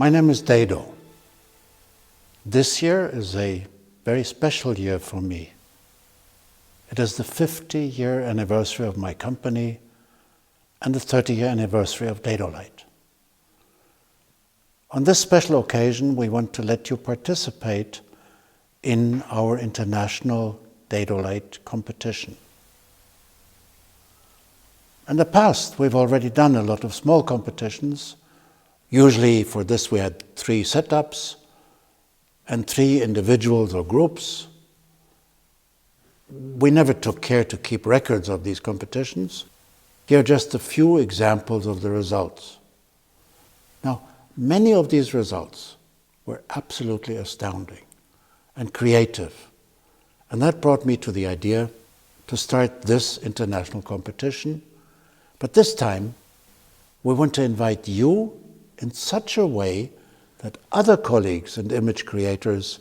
My name is Dedo. This year is a very special year for me. It is the 50-year anniversary of my company and the 30-year anniversary of Dedolight. On this special occasion, we want to let you participate in our international Dedolight competition. In the past, we've already done a lot of small competitions. Usually for this we had 3 setups and 3 individuals or groups. We never took care to keep records of these competitions. Here are just a few examples of the results. Now, many of these results were absolutely astounding and creative. And that brought me to the idea to start this international competition. But this time, we want to invite you in such a way that other colleagues and image creators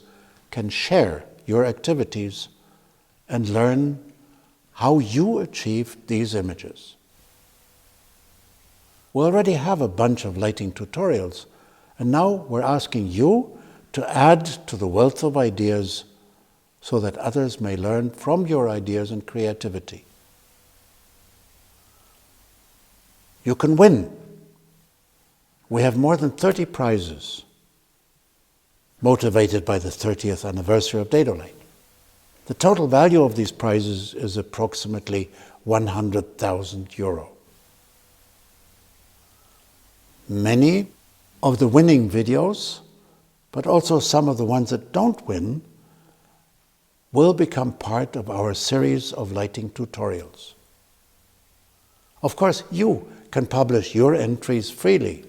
can share your activities and learn how you achieved these images. We already have a bunch of lighting tutorials, and now we're asking you to add to the wealth of ideas so that others may learn from your ideas and creativity. You can win. We have more than 30 prizes motivated by the 30th anniversary of Dedolight. The total value of these prizes is approximately €100,000. Many of the winning videos, but also some of the ones that don't win, will become part of our series of lighting tutorials. Of course, you can publish your entries freely,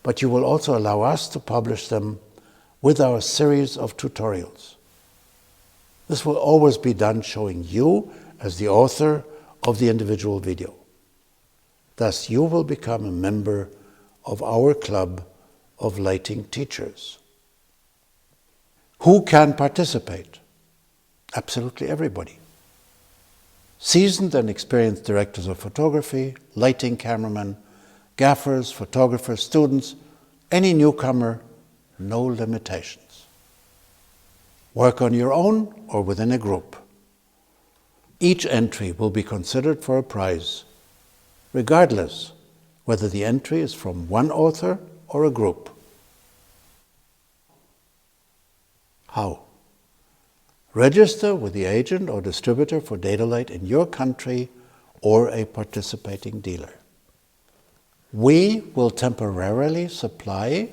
but you will also allow us to publish them with our series of tutorials. This will always be done showing you as the author of the individual video. Thus, you will become a member of our club of lighting teachers. Who can participate? Absolutely everybody. Seasoned and experienced directors of photography, lighting cameramen, gaffers, photographers, students, any newcomer, no limitations. Work on your own or within a group. Each entry will be considered for a prize, regardless whether the entry is from one author or a group. How? Register with the agent or distributor for Dedolight in your country or a participating dealer. We will temporarily supply,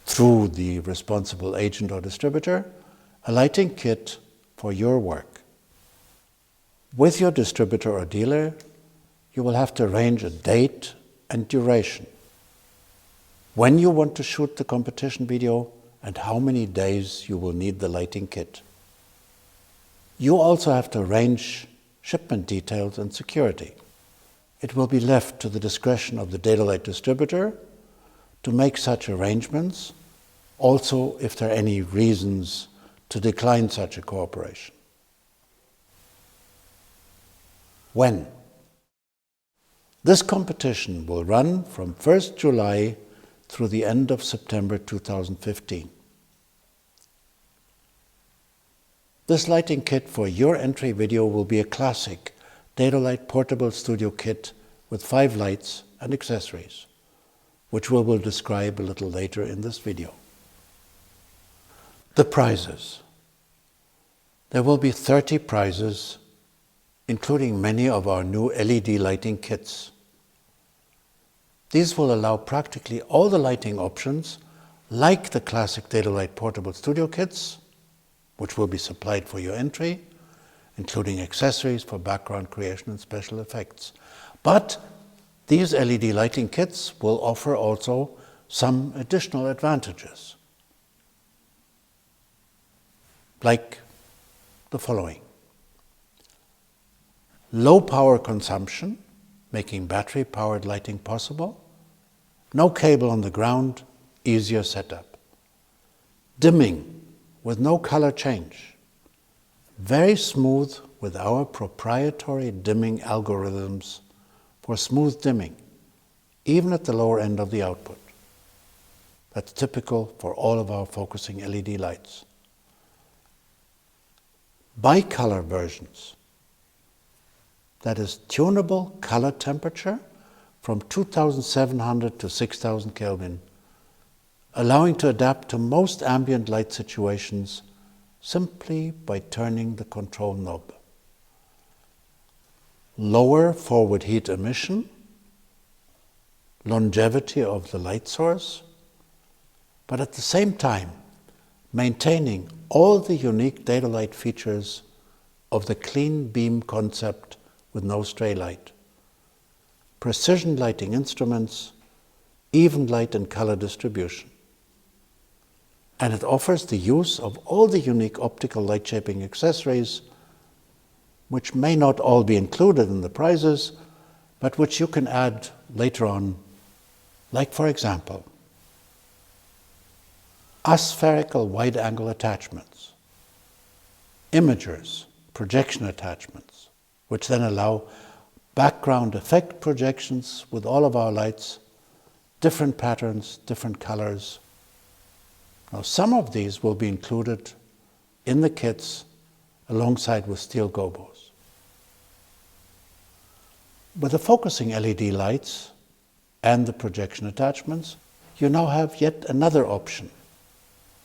through the responsible agent or distributor, a lighting kit for your work. With your distributor or dealer, you will have to arrange a date and duration, when you want to shoot the competition video, and how many days you will need the lighting kit. You also have to arrange shipment details and security. It will be left to the discretion of the Dedolight distributor to make such arrangements, also if there are any reasons to decline such a cooperation. When? This competition will run from 1st July through the end of September 2015. This lighting kit for your entry video will be a classic Dedolight portable studio kit with 5 lights and accessories, which we will describe a little later in this video. The prizes. There will be 30 prizes, including many of our new LED lighting kits. These will allow practically all the lighting options, like the classic Dedolight portable studio kits, which will be supplied for your entry, including accessories for background creation and special effects. But these LED lighting kits will offer also some additional advantages, like the following. Low power consumption, making battery-powered lighting possible. No cable on the ground, easier setup. Dimming with no color change. Very smooth with our proprietary dimming algorithms for smooth dimming, even at the lower end of the output. That's typical for all of our focusing LED lights. Bicolor versions, that is tunable color temperature from 2700 to 6000 Kelvin, allowing to adapt to most ambient light situations simply by turning the control knob. Lower forward heat emission, longevity of the light source, but at the same time maintaining all the unique dedolight features of the clean beam concept with no stray light. Precision lighting instruments, even light and color distribution. And it offers the use of all the unique optical light shaping accessories, which may not all be included in the prices, but which you can add later on, like for example, aspherical wide-angle attachments, imagers, projection attachments, which then allow background effect projections with all of our lights, different patterns, different colors. Now, some of these will be included in the kits alongside with steel gobos. With the focusing LED lights and the projection attachments, you now have yet another option.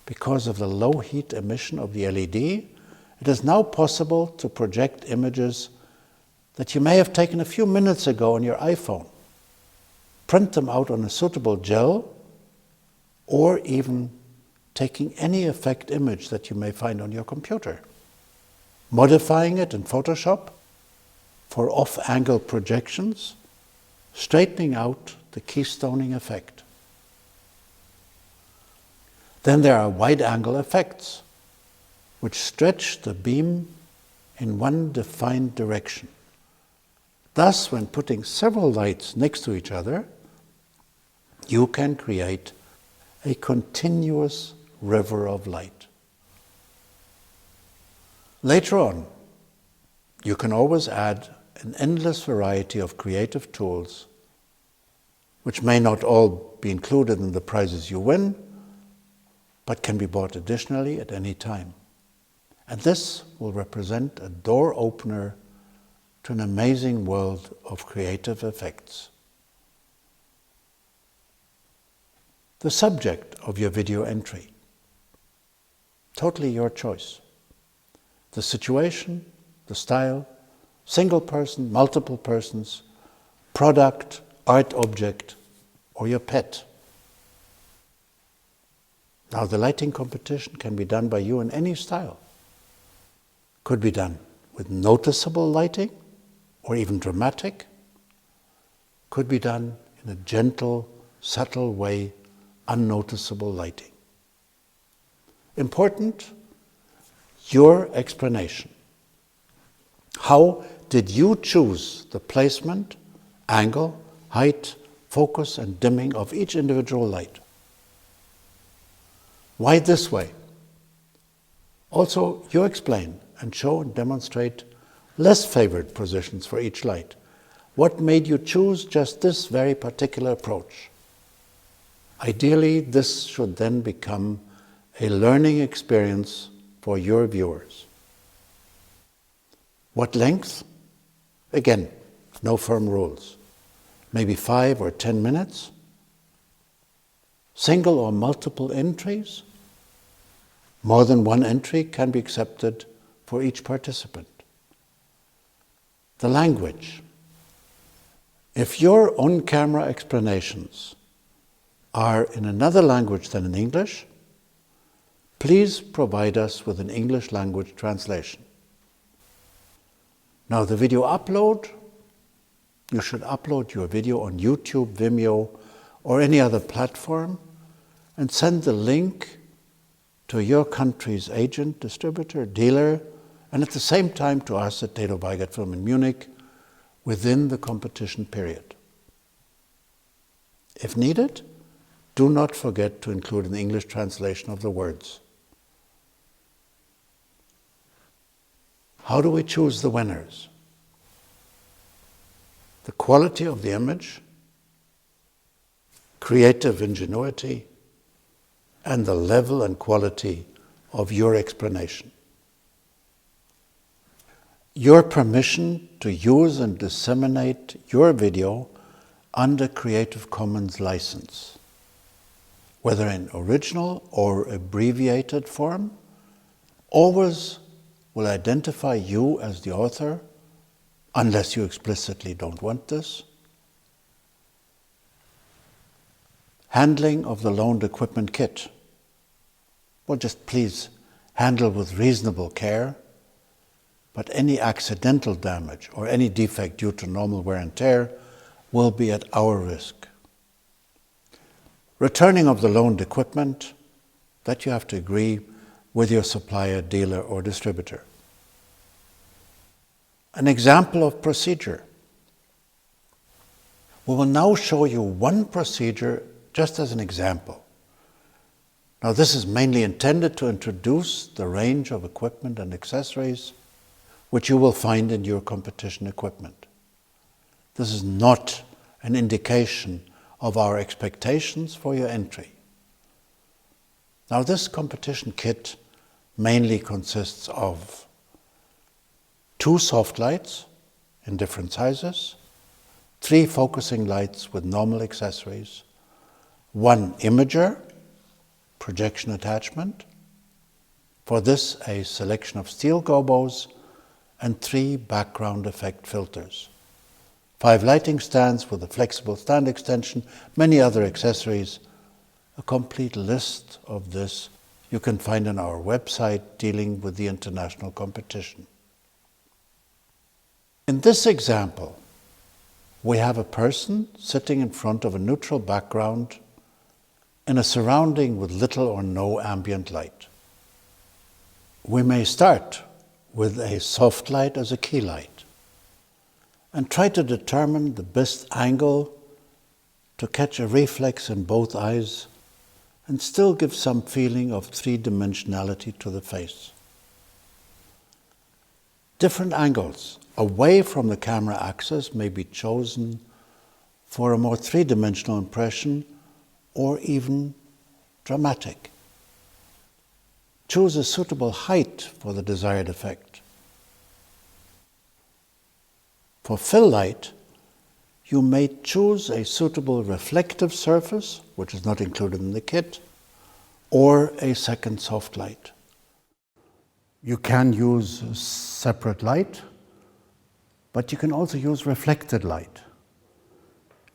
Because of the low heat emission of the LED, it is now possible to project images that you may have taken a few minutes ago on your iPhone, print them out on a suitable gel, or even taking any effect image that you may find on your computer, modifying it in Photoshop for off-angle projections, straightening out the keystoning effect. Then there are wide-angle effects, which stretch the beam in one defined direction. Thus, when putting several lights next to each other, you can create a continuous river of light. Later on, you can always add an endless variety of creative tools, which may not all be included in the prizes you win, but can be bought additionally at any time. And this will represent a door opener to an amazing world of creative effects. The subject of your video entry, totally your choice. The situation, the style, single person, multiple persons, product, art object, or your pet. Now, the lighting competition can be done by you in any style. Could be done with noticeable lighting or even dramatic. Could be done in a gentle, subtle way, unnoticeable lighting. Important, your explanation. How did you choose the placement, angle, height, focus, and dimming of each individual light? Why this way? Also, you explain and show and demonstrate less favored positions for each light. What made you choose just this very particular approach? Ideally, this should then become a learning experience for your viewers. What length? Again, no firm rules. Maybe 5 or 10 minutes? Single or multiple entries? More than one entry can be accepted for each participant. The language. If your on-camera explanations are in another language than in English, please provide us with an English language translation. Now, the video upload, you should upload your video on YouTube, Vimeo, or any other platform and send the link to your country's agent, distributor, dealer, and at the same time to us at Dedo Weigert Film in Munich within the competition period. If needed, do not forget to include an English translation of the words. How do we choose the winners? The quality of the image, creative ingenuity, and the level and quality of your explanation. Your permission to use and disseminate your video under Creative Commons license, whether in original or abbreviated form, always will identify you as the author, unless you explicitly don't want this. Handling of the loaned equipment kit. Well, just please handle with reasonable care, but any accidental damage or any defect due to normal wear and tear will be at our risk. Returning of the loaned equipment, that you have to agree with your supplier, dealer, or distributor. An example of procedure. We will now show you one procedure just as an example. Now, this is mainly intended to introduce the range of equipment and accessories which you will find in your competition equipment. This is not an indication of our expectations for your entry. Now, this competition kit mainly consists of 2 soft lights in different sizes, 3 focusing lights with normal accessories, 1 imager, projection attachment, for this a selection of steel gobos, and 3 background effect filters, 5 lighting stands with a flexible stand extension, many other accessories. A complete list of this you can find on our website dealing with the international competition. In this example, we have a person sitting in front of a neutral background in a surrounding with little or no ambient light. We may start with a soft light as a key light and try to determine the best angle to catch a reflex in both eyes and still give some feeling of 3-dimensionality to the face. Different angles away from the camera axis may be chosen for a more 3-dimensional impression or even dramatic. Choose a suitable height for the desired effect. For fill light, you may choose a suitable reflective surface, which is not included in the kit, or a second soft light. You can use separate light, but you can also use reflected light.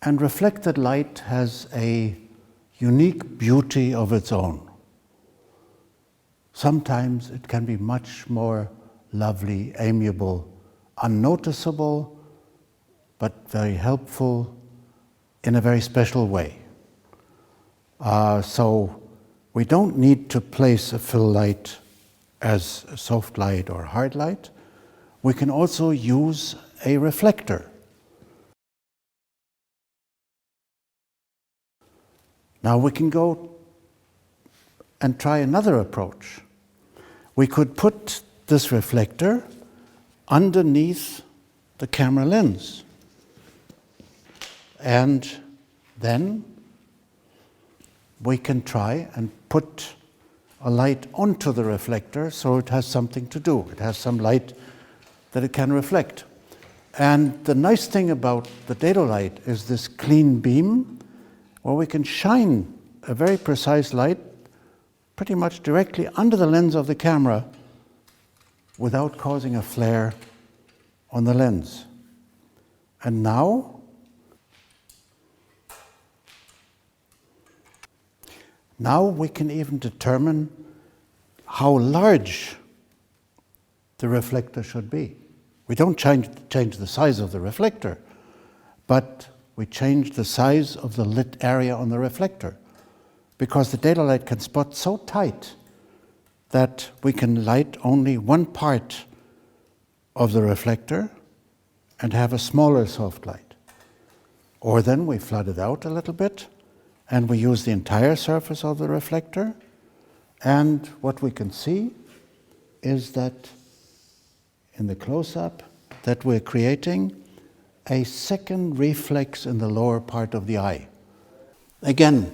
And reflected light has a unique beauty of its own. Sometimes it can be much more lovely, amiable, unnoticeable, but very helpful in a very special way. So we don't need to place a fill light as a soft light or hard light. We can also use a reflector. Now we can go and try another approach. We could put this reflector underneath the camera lens. And then we can try and put a light onto the reflector so it has something to do. It has some light that it can reflect. And the nice thing about the dedolight is this clean beam where we can shine a very precise light pretty much directly under the lens of the camera without causing a flare on the lens. And now we can even determine how large the reflector should be. We don't change the size of the reflector, but we change the size of the lit area on the reflector, because the dedolight can spot so tight that we can light only one part of the reflector and have a smaller soft light. Or then we flood it out a little bit and we use the entire surface of the reflector, and what we can see is that in the close-up that we're creating a second reflex in the lower part of the eye. Again,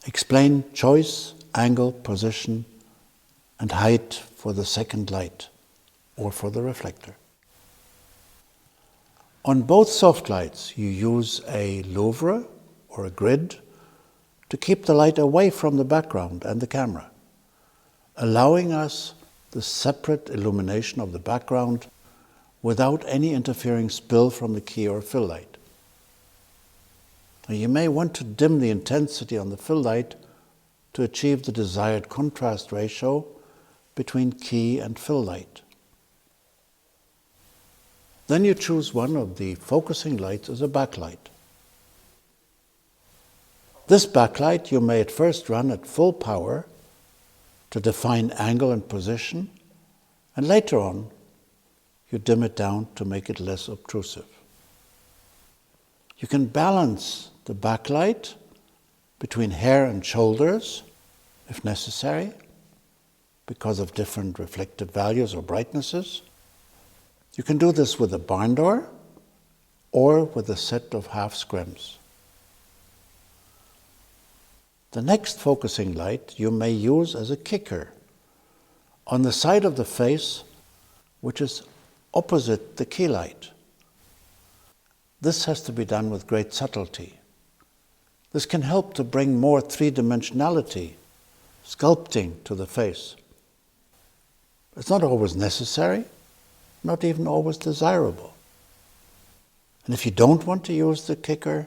Explain choice, angle, position, and height for the second light or for the reflector. On both soft lights, you use a louvre or a grid to keep the light away from the background and the camera, allowing us the separate illumination of the background without any interfering spill from the key or fill light. Now, you may want to dim the intensity on the fill light to achieve the desired contrast ratio between key and fill light. Then you choose one of the focusing lights as a backlight. This backlight you may at first run at full power to define angle and position, and later on you dim it down to make it less obtrusive. You can balance the backlight between hair and shoulders if necessary, because of different reflective values or brightnesses. You can do this with a barn door or with a set of half scrims. The next focusing light you may use as a kicker on the side of the face which is opposite the key light. This has to be done with great subtlety. This can help to bring more three-dimensionality, sculpting to the face. It's not always necessary, not even always desirable. And if you don't want to use the kicker,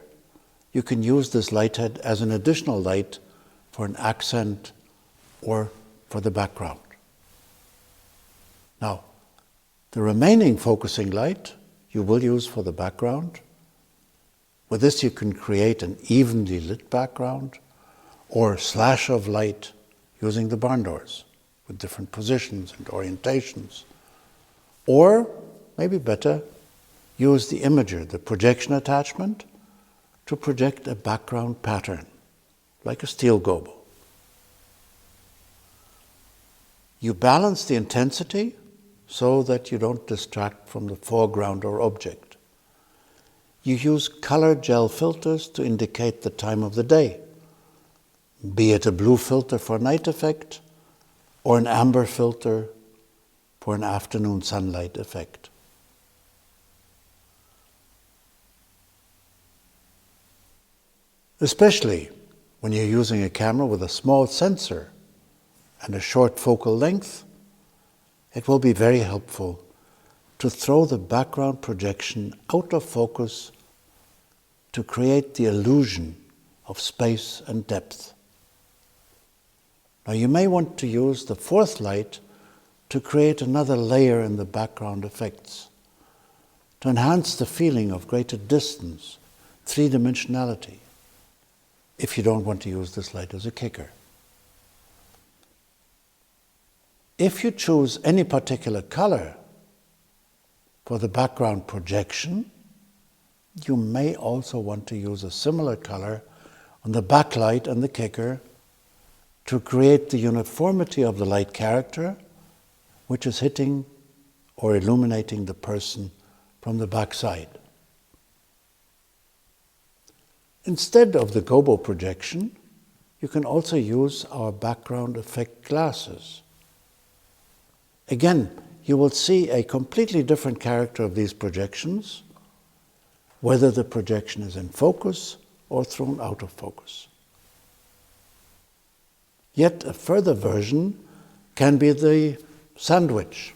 you can use this light head as an additional light for an accent or for the background. Now, the remaining focusing light you will use for the background. With this you can create an evenly lit background or slash of light using the barn doors with different positions and orientations. Or, maybe better, use the imager, the projection attachment, to project a background pattern, like a steel gobo. You balance the intensity so that you don't distract from the foreground or object. You use color gel filters to indicate the time of the day, be it a blue filter for night effect or an amber filter for an afternoon sunlight effect. Especially when you're using a camera with a small sensor and a short focal length, it will be very helpful to throw the background projection out of focus to create the illusion of space and depth. Now you may want to use the fourth light to create another layer in the background effects, to enhance the feeling of greater distance, three-dimensionality, if you don't want to use this light as a kicker. If you choose any particular color for the background projection, you may also want to use a similar color on the backlight and the kicker to create the uniformity of the light character which is hitting or illuminating the person from the backside. Instead of the gobo projection, you can also use our background effect glasses. Again, you will see a completely different character of these projections, whether the projection is in focus or thrown out of focus. Yet a further version can be the sandwich,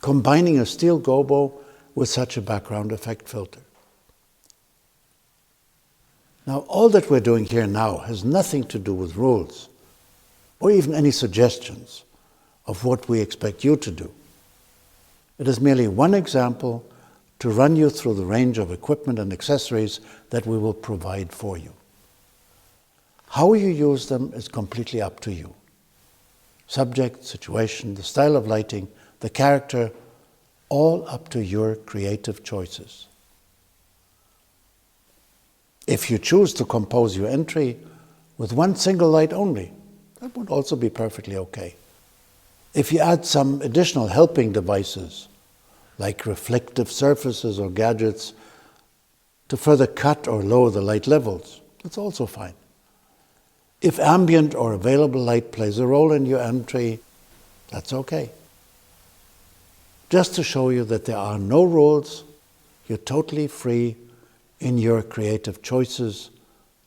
combining a steel gobo with such a background effect filter. Now, all that we're doing here now has nothing to do with rules or even any suggestions of what we expect you to do. It is merely one example to run you through the range of equipment and accessories that we will provide for you. How you use them is completely up to you. Subject, situation, the style of lighting, the character, all up to your creative choices. If you choose to compose your entry with one single light only, that would also be perfectly okay. If you add some additional helping devices, like reflective surfaces or gadgets, to further cut or lower the light levels, It's also fine. If ambient or available light plays a role in your entry, that's okay. Just to show you that there are no rules, you're totally free in your creative choices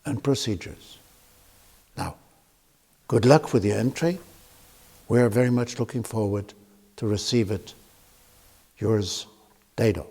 and procedures. Now, good luck with your entry. We are very much looking forward to receive it. Yours, Dedo.